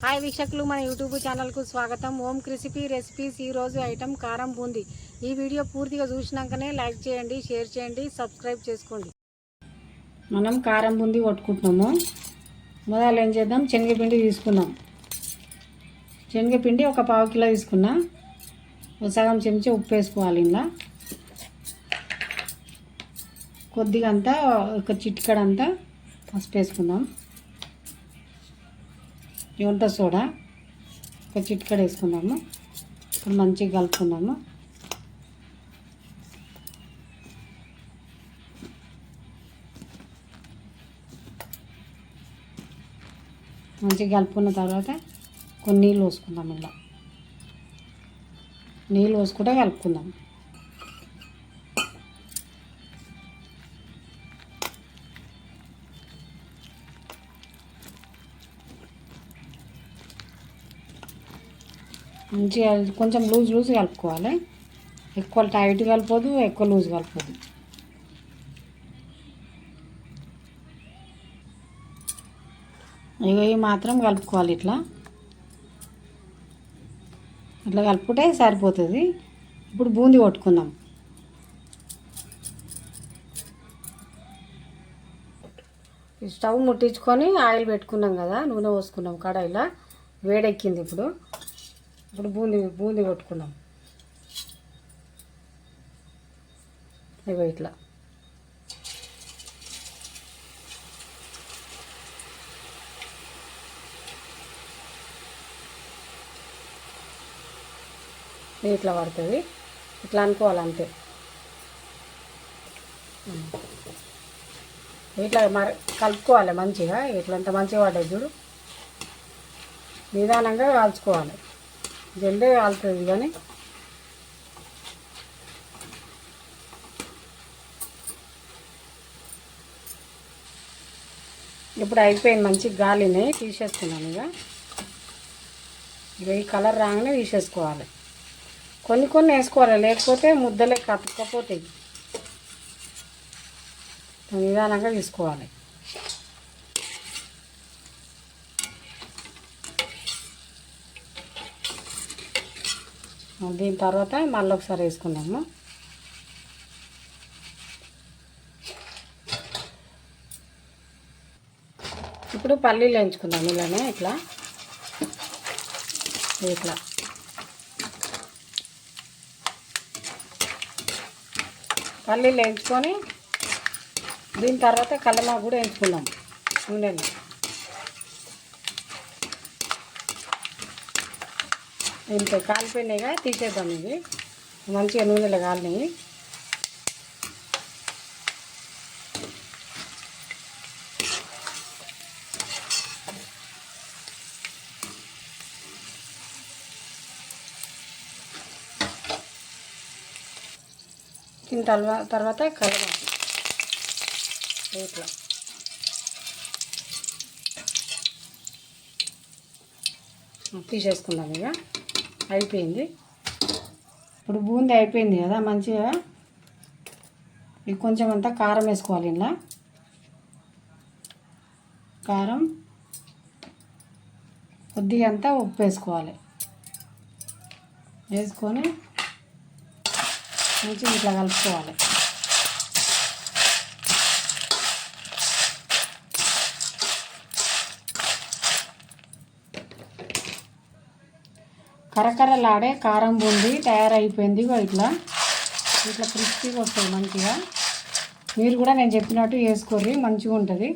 Hi వీక్షకులు, మన YouTube ఛానల్కు స్వాగతం. ఓం క్రిసిపీ రెసిపీస్. ఈరోజు ఐటెం కారం బూందీ. ఈ వీడియో పూర్తిగా చూసినాకనే లైక్ చేయండి, షేర్ చేయండి, సబ్స్క్రైబ్ చేసుకోండి. మనం కారం బూందీ కొట్టుకుంటున్నాము. మొదలు ఏం చేద్దాం, శనగపిండి తీసుకుందాం. శనగపిండి ఒక 1/2 కిలో తీసుకున్నా. సగం చెంచా ఉప్పు వేసుకోవాలి. ఇలా కొద్దిగా అంతా ఒక చిటికెడంతా పసుపు వేసుకుందాం. వంట సోడా ఒక చిటికెడు వేసుకుందాము. ఇప్పుడు మంచిగా కలుపుకుందాము. మంచిగా కలుపుకున్న తర్వాత కొన్ని నీళ్ళు పోసుకుందాం. ఇలా నీళ్ళు పోసుకుంటే కలుపుకుందాం. మంచిగా కొంచెం లూజ్ కలుపుకోవాలి. ఎక్కువ టైట్ కలపదు, ఎక్కువ లూజ్ కలపదు. ఇవి మాత్రం కలుపుకోవాలి. ఇట్లా కలుపుకుంటే సరిపోతుంది. ఇప్పుడు బూందీ కొట్టుకుందాం. స్టవ్ ముట్టించుకొని ఆయిల్ పెట్టుకున్నాం కదా, నూనె పోసుకున్నాం. కడాయిలో వేడెక్కింది. ఇప్పుడు బూందీ కొట్టుకుందాం. ఇగో ఇట్లా ఇట్లా పడుతుంది. ఇట్లా అనుకోవాలి అంతే. ఇట్లా మరి కలుపుకోవాలి మంచిగా. ఇట్లంతా మంచిగా పడ్డది చూడు. నిదానంగా కాల్చుకోవాలి. జల్దీ కాలుతుంది కానీ ఇప్పుడు అయిపోయింది. మంచిగా గాలిని తీసేసుకున్నాను. ఇక ఈ కలర్ రాగానే తీసేసుకోవాలి. కొన్ని వేసుకోవాలి, లేకపోతే ముద్దలే కట్టుకపోతాయి. నిదానంగా తీసుకోవాలి. దీని తర్వాత మళ్ళీ ఒకసారి వేసుకున్నాము. ఇప్పుడు పల్లీలు వేయించుకుందాం. ఇలానే ఇట్లా పల్లీలు వేయించుకొని దీని తర్వాత కల్లమాకు కూడా వేయించుకుందాం నూనెలో. ఇంత కాలిపోయినాయిగా తీసేద్దాం. ఇవి మంచిగా నూనెలో కాలినాయి. దీని తర్వాత కలపాలి. ఇట్లా తీసేసుకుందాం. ఇక అయిపోయింది. ఇప్పుడు బూందీ అయిపోయింది కదా. మంచిగా ఇది కొంచెం అంతా కారం వేసుకోవాలి. ఇలా కారం, కొద్దిగా అంతా ఉప్పు వేసుకోవాలి. వేసుకొని మంచిగా ఇట్లా కలుపుకోవాలి. కరకరలాడే కారం బూందీ తయారైపోయింది. ఇట్లా క్రిస్పీగా వస్తుంది మంచిగా. మీరు కూడా నేను చెప్పినట్టు వేసుకోర్రి, మంచిగా ఉంటుంది.